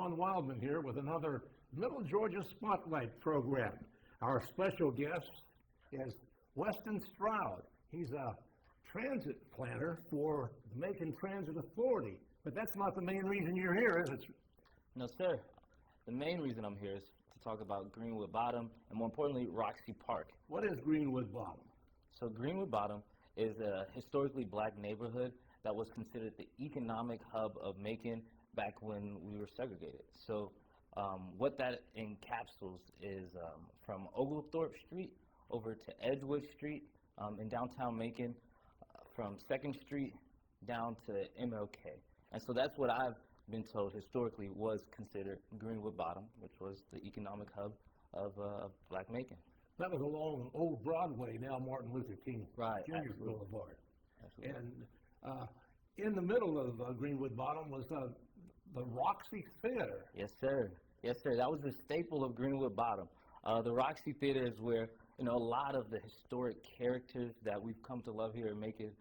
Ron Wildman here with another Middle Georgia Spotlight program. Our special guest is Weston Stroud. He's a transit planner for the Macon Transit Authority. But that's not the main reason you're here, is it? No, sir. The main reason I'm here is to talk about Greenwood Bottom and, more importantly, Roxy Park. What is Greenwood Bottom? So Greenwood Bottom is a historically black neighborhood that was considered the economic hub of Macon back when we were segregated. So what that encapsulates is from Oglethorpe Street over to Edgewood Street in downtown Macon, from 2nd Street down to MLK. And so that's what I've been told historically was considered Greenwood Bottom, which was the economic hub of black Macon. That was along Old Broadway, now Martin Luther King Jr. Boulevard. Absolutely. And in the middle of Greenwood Bottom was the Roxy Theater. Yes, sir. Yes, sir. That was the staple of Greenwood Bottom. The Roxy Theater is where a lot of the historic characters that we've come to love here in Macon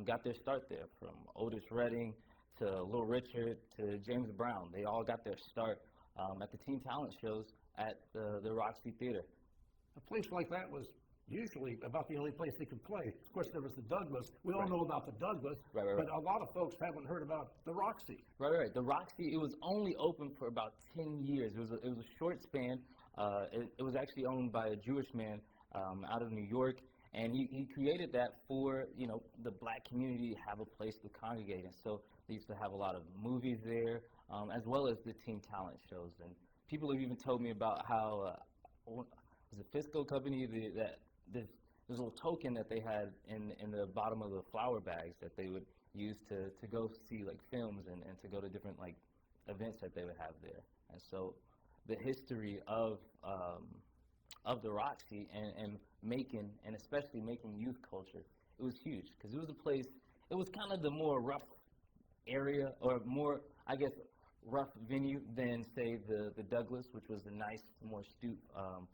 got their start there, from Otis Redding to Little Richard to James Brown. They all got their start at the teen talent shows at the Roxy Theater. A place like that was usually about the only place they could play. Of course, there was the Douglas. We all know about the Douglas, right. But a lot of folks haven't heard about the Roxy. Right. The Roxy, it was only open for about 10 years. It was a short span. It was actually owned by a Jewish man out of New York, and he created that for the black community to have a place to congregate. And so they used to have a lot of movies there, as well as the teen talent shows. And people have even told me about how the Fisco company this little token that they had in the bottom of the flour bags that they would use to go see like films and to go to different like events that they would have there. And so the history of the Roxy and Macon, and especially Macon youth culture, it was huge because it was a place. It was kind of the more rough area, or more, I guess, rough venue than say the Douglas, which was a nice, more astute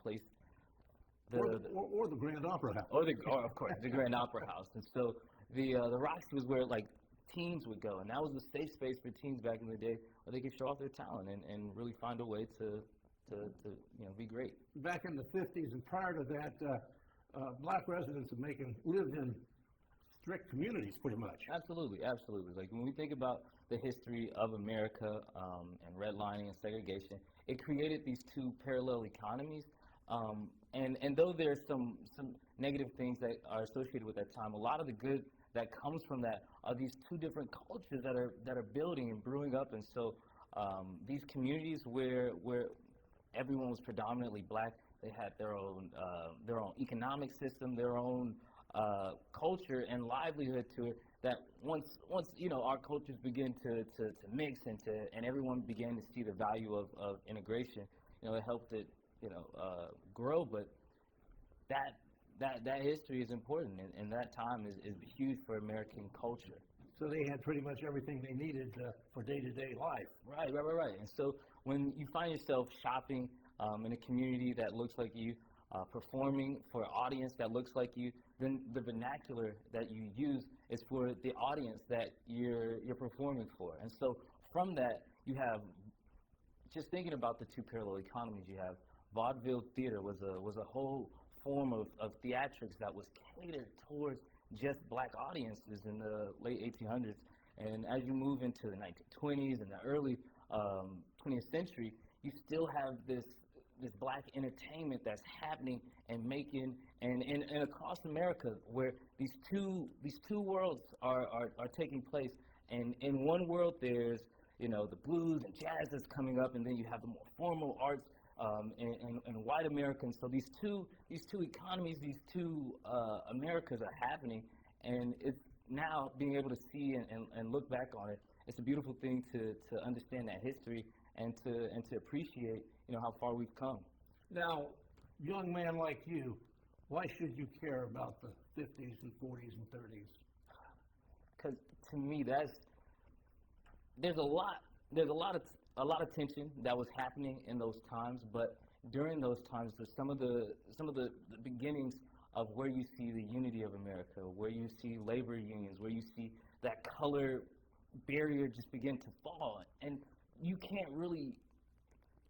place. Or the Grand Opera House. Or of course, the Grand Opera House. And so the Roxy was where like teens would go, and that was the safe space for teens back in the day where they could show off their talent and really find a way to be great. Back in the 50s and prior to that, black residents of Macon lived in strict communities pretty much. Absolutely. Like when we think about the history of America and redlining and segregation, it created these two parallel economies. And though there's some negative things that are associated with that time, a lot of the good that comes from that are these two different cultures that are building and brewing up. And so these communities where everyone was predominantly black, they had their own economic system, their own culture and livelihood to it. That once our cultures begin to mix and everyone began to see the value of integration, it helped it grow. But that history is important, and that time is huge for American culture. So they had pretty much everything they needed for day-to-day life. Right. And so when you find yourself shopping in a community that looks like you, performing for an audience that looks like you, then the vernacular that you use is for the audience that you're performing for. And so from that, you have, just thinking about the two parallel economies, you have vaudeville theater was a whole form of theatrics that was catered towards just black audiences in the late 1800s. And as you move into the 1920s and the early 20th century, you still have this black entertainment that's happening and making and across America, where these two worlds are taking place. And in one world there's the blues and jazz that's coming up, and then you have the more formal arts and white Americans. So these two economies, these two Americas are happening, and it's now being able to see and look back on it. It's a beautiful thing to understand that history and to appreciate how far we've come. Now, young man like you, why should you care about the 50s and 40s and 30s? Because to me, there's a lot of tension that was happening in those times, but during those times, there's some of the beginnings of where you see the unity of America, where you see labor unions, where you see that color barrier just begin to fall. And you can't really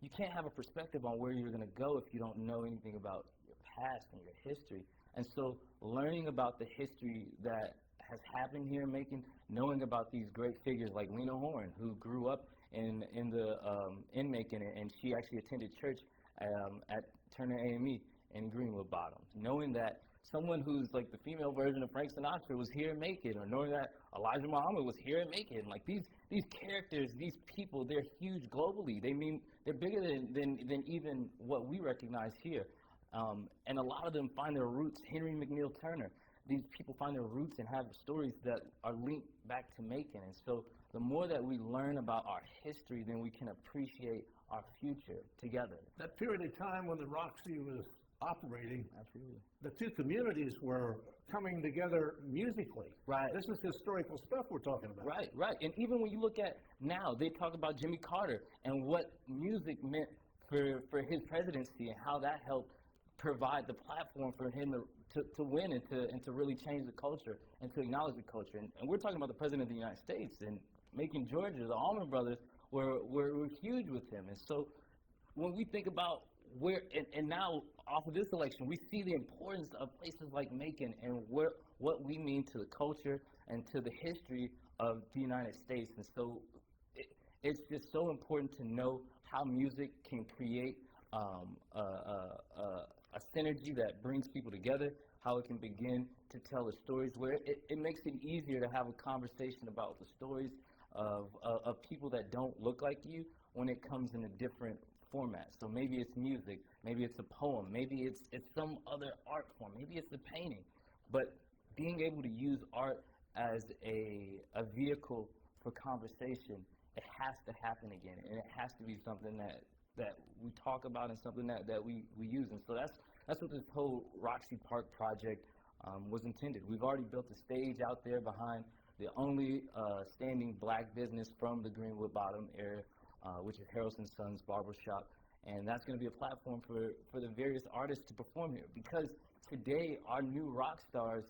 you can't have a perspective on where you're going to go if you don't know anything about your past and your history. And so learning about the history that has happened here in Macon, knowing about these great figures like Lena Horne, who grew up in Macon, and she actually attended church at Turner AME in Greenwood Bottom. Knowing that someone who's like the female version of Frank Sinatra was here in Macon, or knowing that Elijah Muhammad was here in Macon. Like these characters, these people, they're huge globally. They're bigger than even what we recognize here. And a lot of them find their roots. Henry McNeil Turner. These people find their roots and have stories that are linked back to Macon. And so the more that we learn about our history, then we can appreciate our future together. That period of time when the Roxy was operating, Absolutely. the two communities were coming together musically. Right. This is historical stuff we're talking about. Right, right. And even when you look at now, they talk about Jimmy Carter and what music meant for his presidency and how that helped provide the platform for him to win and to really change the culture and to acknowledge the culture. And we're talking about the President of the United States, and Macon, Georgia, the Allman Brothers were huge with him. And so when we think about where, and now off of this election, we see the importance of places like Macon and what we mean to the culture and to the history of the United States. And so it's just so important to know how music can create a synergy that brings people together, how it can begin to tell the stories, where it makes it easier to have a conversation about the stories of people that don't look like you when it comes in a different format. So maybe it's music, maybe it's a poem, maybe it's some other art form, maybe it's a painting. But being able to use art as a vehicle for conversation, it has to happen again, and it has to be something that we talk about and something that we use. And so that's what this whole Roxy Park project was intended. We've already built a stage out there behind the only standing black business from the Greenwood Bottom area, which is Harrelson Sons Barbershop. And that's going to be a platform for the various artists to perform here. Because today, our new rock stars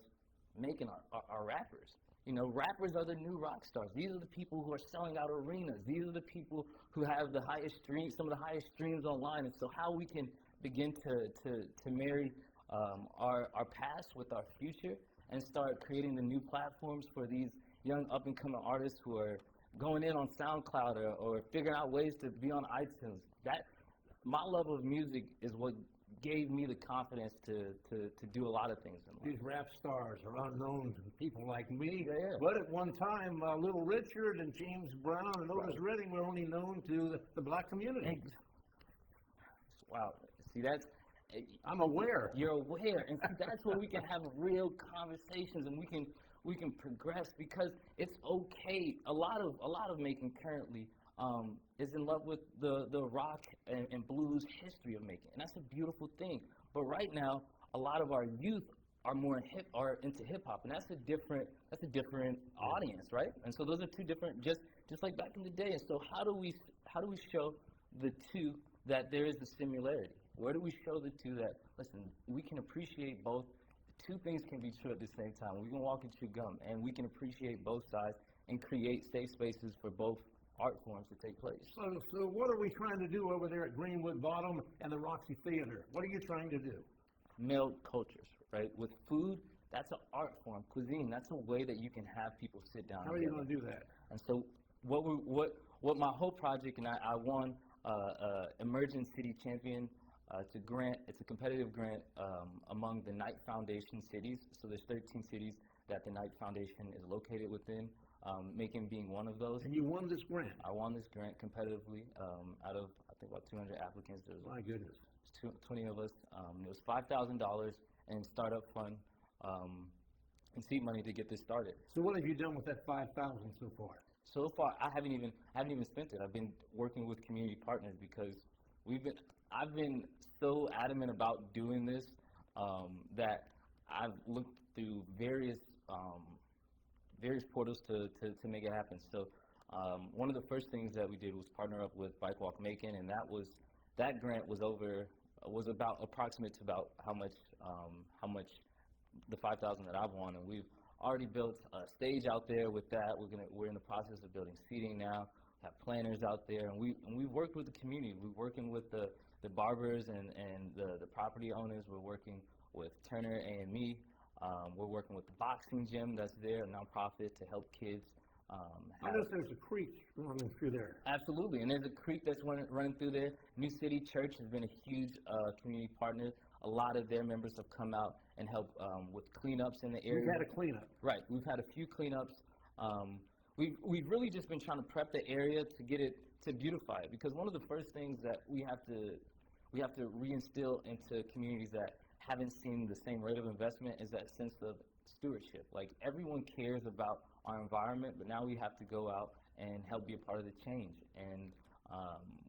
making our rappers. You know, rappers are the new rock stars. These are the people who are selling out arenas. These are the people who have the highest streams, some of the highest streams online. And so how we can begin to marry our past with our future and start creating the new platforms for these young up-and-coming artists who are going in on SoundCloud or figuring out ways to be on iTunes. My love of music is what gave me the confidence to do a lot of things in life. These rap stars are unknown to people like me, Yeah. but at one time, Little Richard and James Brown and Otis Redding were only known to the black community. Wow. See, I'm aware. You're aware, and see, that's where we can have real conversations, and we can progress, because it's okay. A lot of Macon currently is in love with the rock and blues history of Macon, and that's a beautiful thing. But right now, a lot of our youth are more into hip hop, and that's a different audience, right? And so those are two different, just like back in the day. And so how do we show the two that there is a similarity? Where do we show the two that, listen, we can appreciate both? Two things can be true at the same time. We can walk and chew gum, and we can appreciate both sides and create safe spaces for both art forms to take place. So what are we trying to do over there at Greenwood Bottom and the Roxy Theater? What are you trying to do? Meld cultures, right? With food, that's an art form. Cuisine, that's a way that you can have people sit down. How are you going to do that? And so what my whole project, and I won Emerging City Champion. It's a competitive grant among the Knight Foundation cities. So there's 13 cities that the Knight Foundation is located within, Macon being one of those. And you won this grant? I won this grant competitively out of, I think, about 200 applicants. There was My goodness. 20 of us. It was $5,000 in startup fund and seed money to get this started. So what have you done with that $5,000 so far? So far, I haven't even spent it. I've been working with community partners because I've been so adamant about doing this that I've looked through various portals to make it happen. So one of the first things that we did was partner up with Bike Walk Macon, and that grant was about approximate to about how much the $5,000 that I've won, and we've already built a stage out there with that. We're in the process of building seating now. have planners out there, and we work with the community. We're working with the barbers and the property owners. We're working with Turner A&Me. We're working with the boxing gym that's there, a nonprofit to help kids. I notice there's a creek running through there. Absolutely, and there's a creek that's running through there. New City Church has been a huge community partner. A lot of their members have come out and helped with cleanups in the area. We've had a cleanup. Right, we've had a few cleanups. We've really just been trying to prep the area to get it, to beautify it, because one of the first things that we have to reinstill into communities that haven't seen the same rate of investment is that sense of stewardship. Like, everyone cares about our environment, but now we have to go out and help be a part of the change. And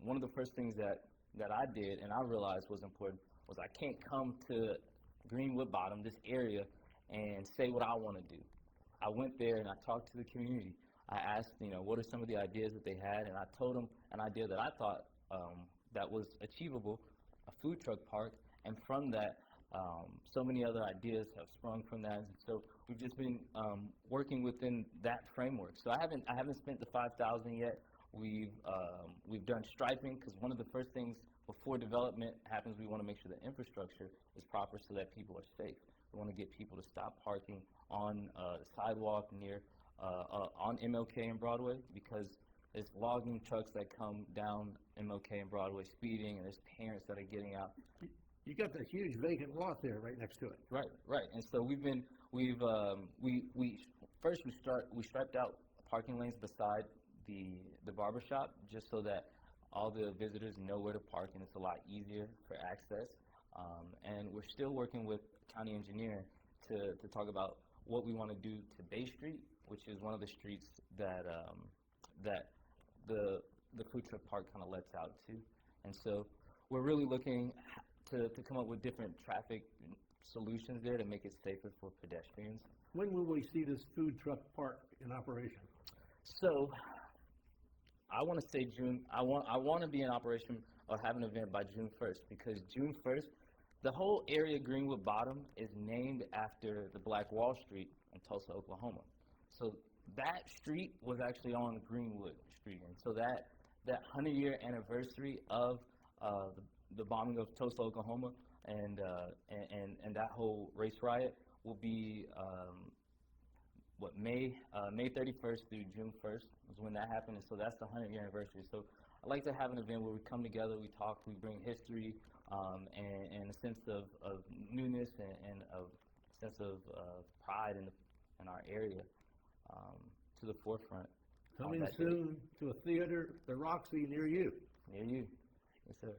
one of the first things that I did and I realized was important was I can't come to Greenwood Bottom, this area, and say what I want to do. I went there and I talked to the community. I asked, what are some of the ideas that they had, and I told them an idea that I thought that was achievable, a food truck park, and from that, so many other ideas have sprung from that. And so we've just been working within that framework. So I haven't spent the $5,000 yet. We've done striping, because one of the first things before development happens, we want to make sure the infrastructure is proper so that people are safe. We want to get people to stop parking on the sidewalk near on MLK and Broadway, because there's logging trucks that come down MLK and Broadway speeding, and there's parents that are getting out. You got the huge vacant lot there right next to it. Right. And so we striped out parking lanes beside the barber shop, just so that all the visitors know where to park, and it's a lot easier for access. And we're still working with county engineering to talk about what we want to do to Bay Street, which is one of the streets that the food truck park kind of lets out to. And so we're really looking to come up with different traffic solutions there to make it safer for pedestrians. When will we see this food truck park in operation? So I want to say June. I want to be in operation or have an event by June 1st, because June 1st, the whole area Greenwood Bottom is named after the Black Wall Street in Tulsa, Oklahoma. So that street was actually on Greenwood Street, and so that 100-year anniversary of the bombing of Tulsa, Oklahoma, and that whole race riot will be May 31st through June 1st is when that happened, and so that's the 100-year anniversary. So I'd like to have an event where we come together, we talk, we bring history, and a sense of newness and a sense of pride in our area to the forefront. Coming soon to a theater, the Roxy, near you. Near you. Yes, sir.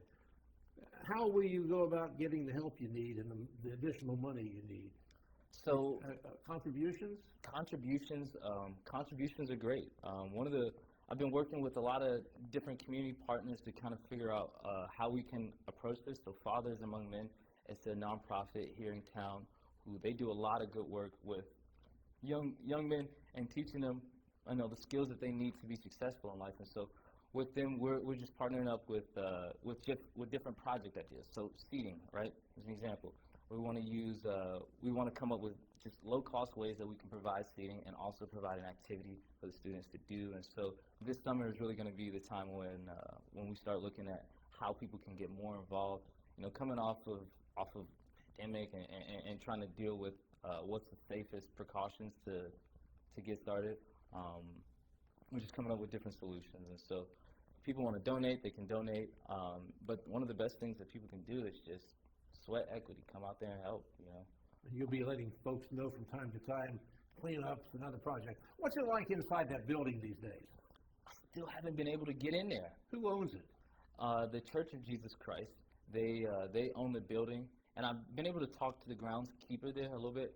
How will you go about getting the help you need and the additional money you need? So contributions? Contributions are great. I've been working with a lot of different community partners to kind of figure out how we can approach this. So Fathers Among Men, it's a nonprofit here in town who they do a lot of good work with young men and teaching them, the skills that they need to be successful in life. And so with them, we're just partnering up with different project ideas. So seating, right, as an example. We want to come up with just low-cost ways that we can provide seating and also provide an activity for the students to do. And so this summer is really going to be the time when we start looking at how people can get more involved. Coming off of pandemic and trying to deal with what's the safest precautions to get started. We're just coming up with different solutions. And so if people want to donate, they can donate. But one of the best things that people can do is just sweat equity, come out there and help, And you'll be letting folks know from time to time, cleanups and other projects. What's it like inside that building these days? I still haven't been able to get in there. Who owns it? The Church of Jesus Christ. They own the building, and I've been able to talk to the groundskeeper there a little bit,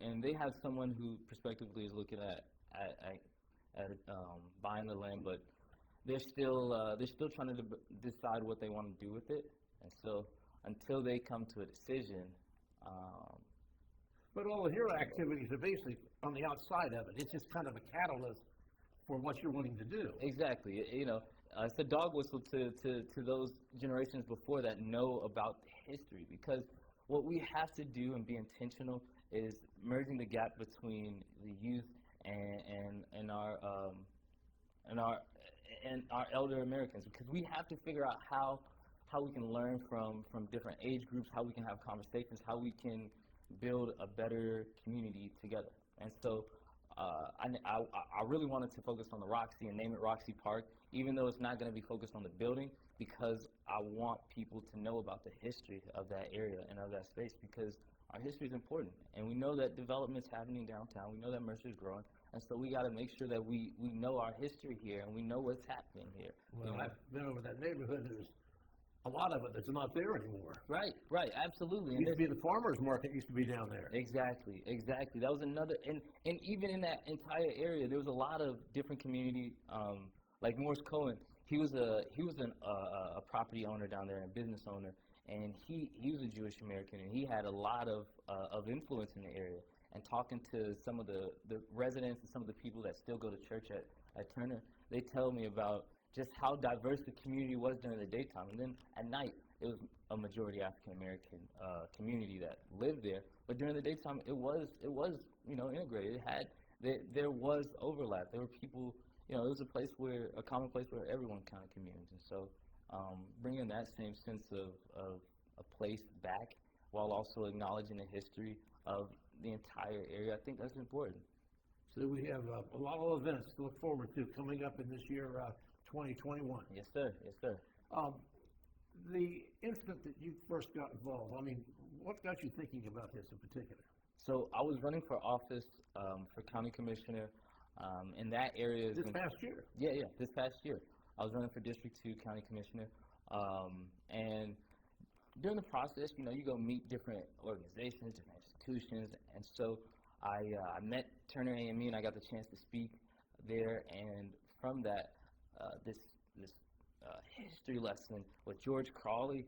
and they have someone who prospectively is looking at buying the land, but they're still trying to decide what they want to do with it, and so until they come to a decision. But all of your activities are basically on the outside of it. It's just kind of a catalyst for what you're wanting to do. Exactly. It's a dog whistle to those generations before that know about history, because what we have to do and be intentional is merging the gap between the youth and our and our elder Americans, because we have to figure out how we can learn from different age groups, how we can have conversations, how we can build a better community together. And so I really wanted to focus on the Roxy and name it Roxy Park, even though it's not going to be focused on the building, because I want people to know about the history of that area and of that space, because our history is important. And we know that development's happening downtown. We know that Mercer's growing. And so we got to make sure that we know our history here and we know what's happening here. Well, I've been over that neighborhood. There's a lot of it that's not there anymore. Right, absolutely. It used to be the farmer's market used to be down there. Exactly. That was another, and even in that entire area, there was a lot of different community, like Morris Cohen. He was a property owner down there and business owner, and he was a Jewish American, and he had a lot of influence in the area. And talking to some of the residents and some of the people that still go to church at Turner, they tell me about just how diverse the community was during the daytime. And then at night, it was a majority African American community that lived there. But during the daytime, it was integrated. There was overlap. There were people, it was a common place where everyone kind of communes. And so bringing that same sense of a place back while also acknowledging the history of the entire area, I think that's important. So we have a lot of events to look forward to coming up in this year, 2021. Yes, sir. The instant that you first got involved, what got you thinking about this in particular? So I was running for office for county commissioner in that area. This past year? Yeah, this past year. I was running for District 2 county commissioner. And during the process, you go meet different organizations, different institutions. And so I met Turner AME and I got the chance to speak there. And from that, this history lesson with George Crawley,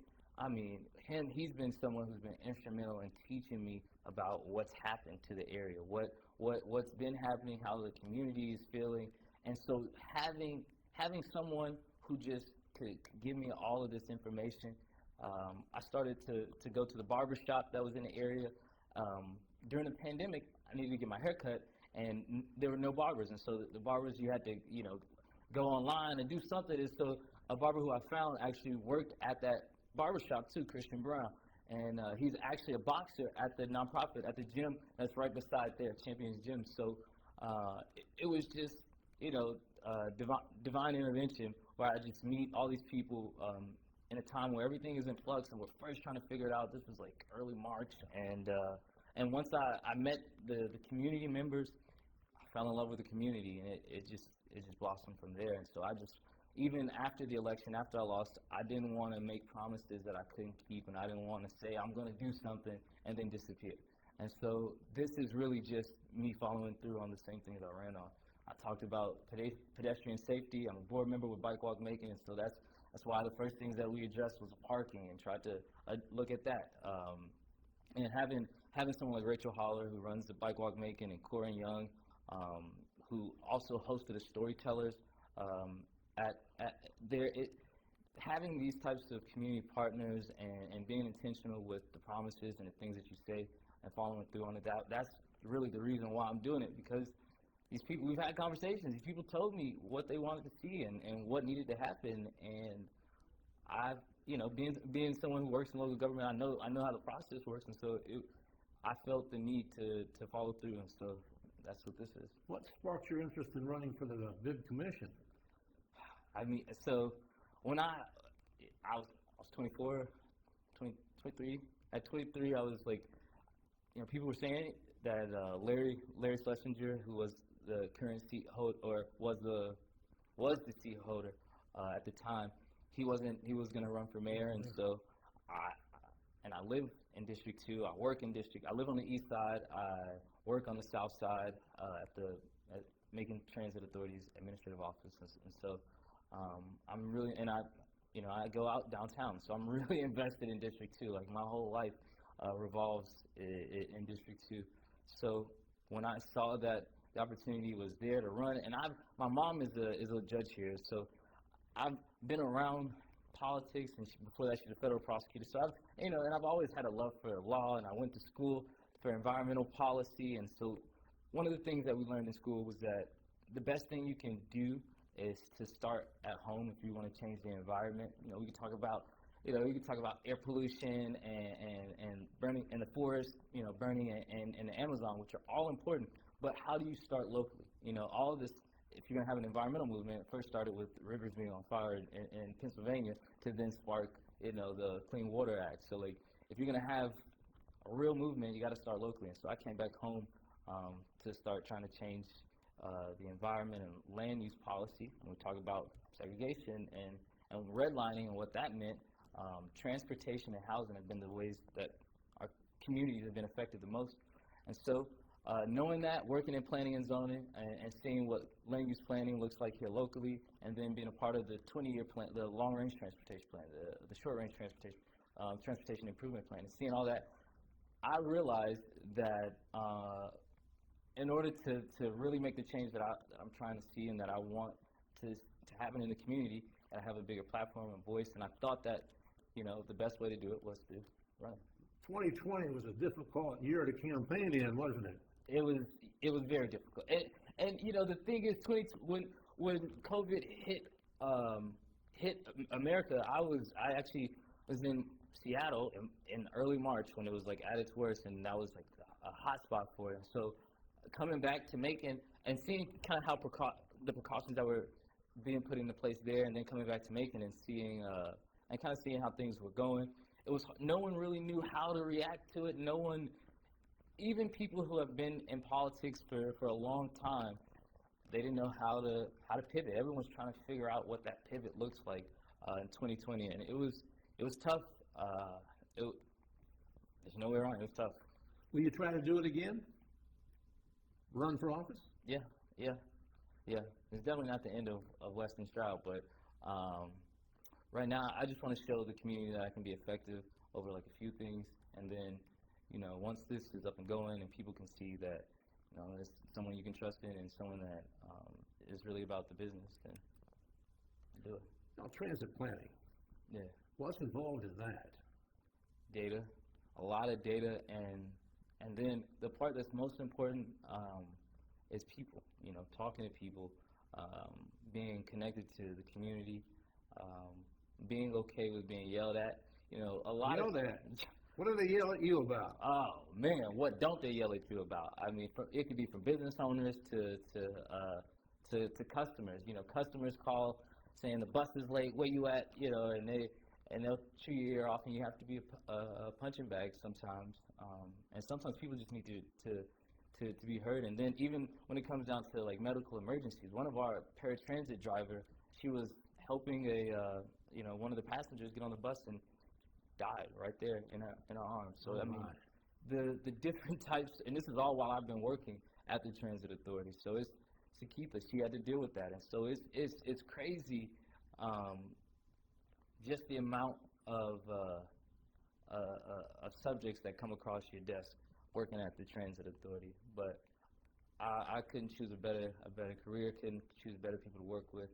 he's been someone who's been instrumental in teaching me about what's happened to the area, what's been happening, how the community is feeling. And so having someone who just could give me all of this information, I started to go to the barber shop that was in the area. During the pandemic, I needed to get my hair cut, and there were no barbers. And so the barbers, you had to, go online and do something. And so a barber who I found actually worked at that barbershop too, Christian Brown. And he's actually a boxer at the nonprofit, at the gym that's right beside there, Champions Gym. So it was just, divine intervention where I just meet all these people in a time where everything is in flux and we're first trying to figure it out. This was like early March. And once I met the community members, I fell in love with the community, and it just blossomed from there. And so even after the election, after I lost, I didn't want to make promises that I couldn't keep, and I didn't want to say I'm going to do something and then disappear. And so this is really just me following through on the same things I ran on. I talked about pedestrian safety. I'm a board member with Bike Walk Macon, and so that's why the first things that we addressed was parking and tried to look at that. And having someone like Rachel Holler, who runs the Bike Walk Macon, and Corin Young, who also hosted the Storytellers having these types of community partners and being intentional with the promises and the things that you say and following through on it, that's really the reason why I'm doing it, because these people, we've had conversations, these people told me what they wanted to see and what needed to happen, and I've, being someone who works in local government, I know how the process works, and so I felt the need to follow through, and so that's what this is. What sparked your interest in running for the bid commission? So when I was 24, 23. At 23, I was like, people were saying that Larry Schlesinger, who was the current seat holder, or was the seat holder at the time, he was going to run for mayor, and so I live in District 2. I work in I live on the east side. I work on the south side at Macon Transit Authority's administrative office, and so I'm really, and I go out downtown, so I'm really invested in District 2. Like, my whole life revolves in District 2. So when I saw that the opportunity was there to run, and my mom is a judge here, so I've been around politics, and before that she's a federal prosecutor. So I've always had a love for law, and I went to school for environmental policy, and so one of the things that we learned in school was that the best thing you can do is to start at home if you want to change the environment. We can talk about, air pollution and burning in the forest, burning in the Amazon, which are all important. But how do you start locally? All of this, if you're going to have an environmental movement, it first started with rivers being on fire in Pennsylvania to then spark, the Clean Water Act. So, like, if you're going to have a real movement, you got to start locally. And so I came back home to start trying to change the environment and land use policy. When we talk about segregation and redlining and what that meant, transportation and housing have been the ways that our communities have been affected the most. And so knowing that, working in planning and zoning, and seeing what land use planning looks like here locally, and then being a part of the 20-year plan, the long-range transportation plan, the short-range transportation improvement plan, and seeing all that, I realized that in order to really make the change that I'm trying to see and that I want to happen in the community, and have a bigger platform and voice, and I thought that, the best way to do it was to run. 2020 was a difficult year to campaign in, wasn't it? It was very difficult, and the thing is, when COVID hit America, I actually was in Seattle in early March when it was like at its worst, and that was like a hot spot for it. So coming back to Macon and seeing kind of how the precautions that were being put into place there, and then coming back to Macon and seeing how things were going, no one really knew how to react to it. No one, even people who have been in politics for a long time, they didn't know how to pivot. Everyone's trying to figure out what that pivot looks like in 2020, and it was tough. There's no way around it. It was tough. Will you try to do it again? Run for office? Yeah. It's definitely not the end of Weston Stroud, but right now I just want to show the community that I can be effective over like a few things, and then once this is up and going and people can see that it's someone you can trust in and someone that is really about the business, then do it. Now, transit planning. Yeah. What's involved in that? Data, a lot of data, and then the part that's most important is people. Talking to people, being connected to the community, being okay with being yelled at. A lot of that. What do they yell at you about? Oh man, what don't they yell at you about? I mean, it could be from business owners to customers. Customers call saying the bus is late. Where you at? And they'll chew your ear off, and you have to be a punching bag sometimes. And sometimes people just need to be heard. And then even when it comes down to like medical emergencies, one of our paratransit driver, she was helping one of the passengers get on the bus and died right there in her arms. So I mean, the different types, and this is all while I've been working at the Transit Authority. So it's to keep us. She had to deal with that, and so it's crazy. Just the amount of subjects that come across your desk working at the Transit Authority, but I couldn't choose a better career, couldn't choose better people to work with,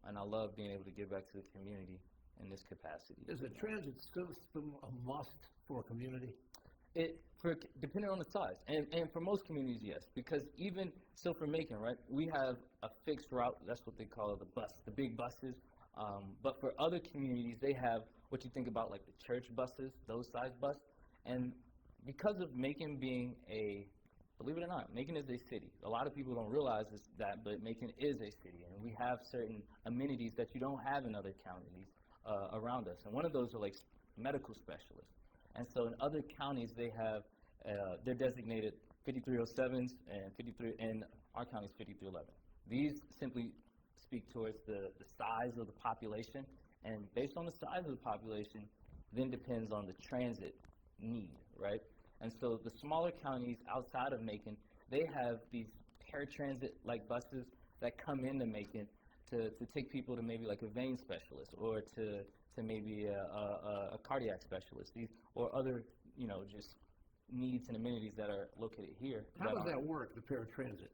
and I love being able to give back to the community in this capacity. Is the transit system a must for a community? Depending on the size, and for most communities, yes, because even so for Macon, right, we have a fixed route. That's what they call the big buses. But for other communities, they have what you think about like the church buses, those size bus. And because of Macon being believe it or not, Macon is a city. A lot of people don't realize that, but Macon is a city. And we have certain amenities that you don't have in other counties around us. And one of those are like medical specialists. And so in other counties, they have, they're designated 5307s and our county is 5311. These simply speak towards the size of the population, and based on the size of the population, then depends on the transit need, right? And so the smaller counties outside of Macon, they have these paratransit-like buses that come into Macon to take people to maybe like a vein specialist or to maybe a cardiac specialist, or other, just needs and amenities that are located here. How does that work, the paratransit?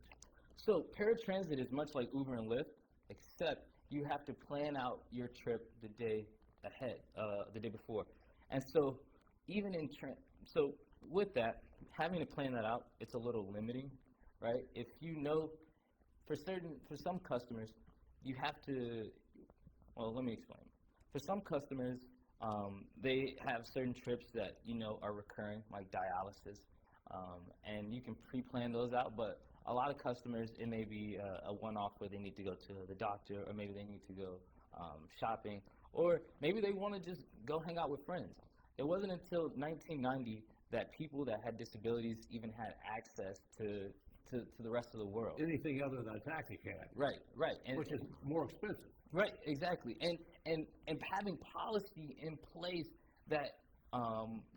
So paratransit is much like Uber and Lyft, except you have to plan out your trip the day ahead, the day before. And so even so with that, having to plan that out, it's a little limiting, right? If for some customers, you have to, well, let me explain. For some customers, they have certain trips that, are recurring, like dialysis, and you can pre-plan those out, but a lot of customers, it may be a one-off where they need to go to the doctor, or maybe they need to go shopping, or maybe they want to just go hang out with friends. It wasn't until 1990 that people that had disabilities even had access to the rest of the world. Anything other than a taxi cab. Right. And, which is more expensive. Right, exactly. And having policy in place that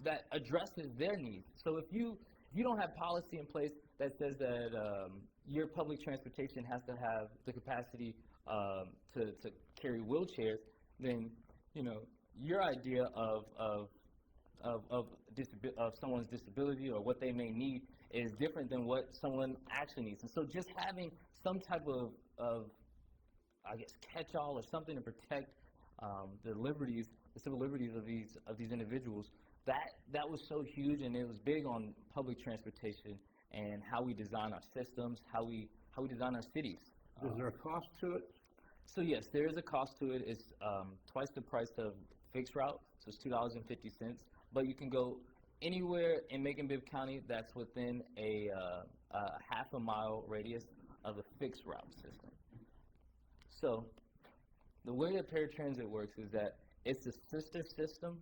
that addresses their needs. So if you don't have policy in place that says that your public transportation has to have the capacity to carry wheelchairs, then your idea of someone's disability or what they may need is different than what someone actually needs. And so just having some type of I guess catch-all or something to protect the civil liberties of these individuals, that was so huge, and it was big on public transportation and how we design our systems, how we design our cities. Is there a cost to it? So yes, there is a cost to it. It's twice the price of fixed route, so it's $2.50. But you can go anywhere in Macon-Bibb County that's within a half a mile radius of a fixed route system. So the way that paratransit works is that it's a sister system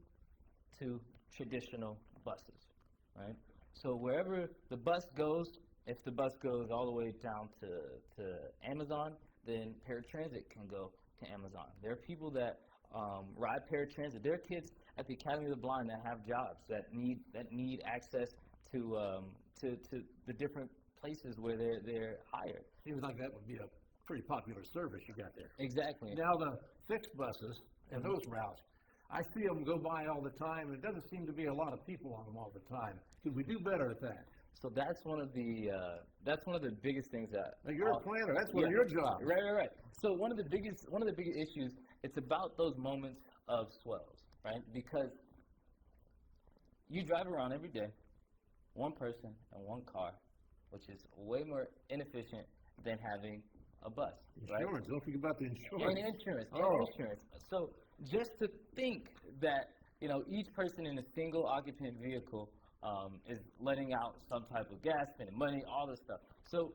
to traditional buses, right? So wherever the bus goes, if the bus goes all the way down to Amazon, then paratransit can go to Amazon. There are people that ride paratransit. There are kids at the Academy of the Blind that have jobs that need access to the different places where they're hired. Seems like that would be a pretty popular service you got there. Exactly. Now the fixed buses and those routes, I see them go by all the time, and it doesn't seem to be a lot of people on them all the time. Could we do better at that? So that's one of the biggest things that. Now you're a planner. That's one of your jobs. Right. So one of the biggest issues, it's about those moments of swells, right? Because you drive around every day, one person and one car, which is way more inefficient than having a bus. Insurance. Right? Don't forget about the insurance. And insurance. Insurance. So just to think that each person in a single occupant vehicle is letting out some type of gas, spending money, all this stuff. So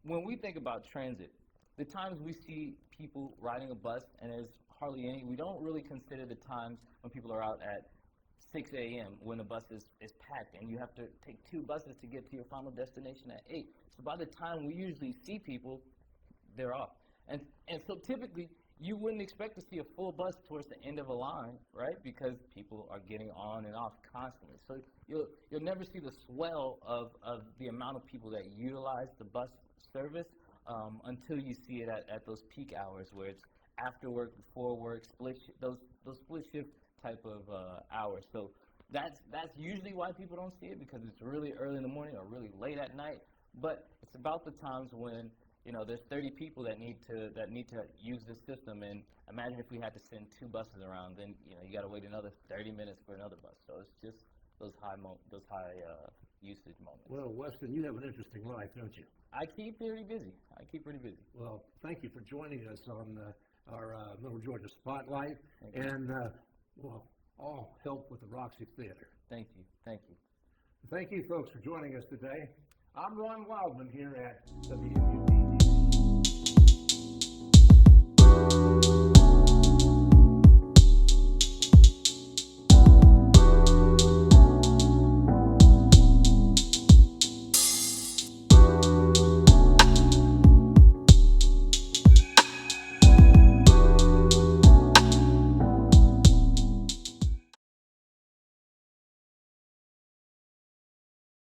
when we think about transit, the times we see people riding a bus, and there's hardly any, we don't really consider the times when people are out at 6 a.m. when the bus is packed and you have to take 2 buses to get to your final destination at 8. So by the time we usually see people, they're off. And so typically, you wouldn't expect to see a full bus towards the end of a line, right? Because people are getting on and off constantly. So you'll never see the swell of the amount of people that utilize the bus service until you see it at those peak hours where it's after work, before work, those split shift type of hours. So that's usually why people don't see it, because it's really early in the morning or really late at night. But it's about the times when there's 30 people that need to use this system, and imagine if we had to send 2 buses around, then you got to wait another 30 minutes for another bus. So it's just those high usage moments. Well, Weston, you have an interesting life, don't you? I keep pretty busy. Well, thank you for joining us on our Middle Georgia Spotlight, and all help with the Roxy Theater. Thank you. Thank you, folks, for joining us today. I'm Ron Wildman here at WMU.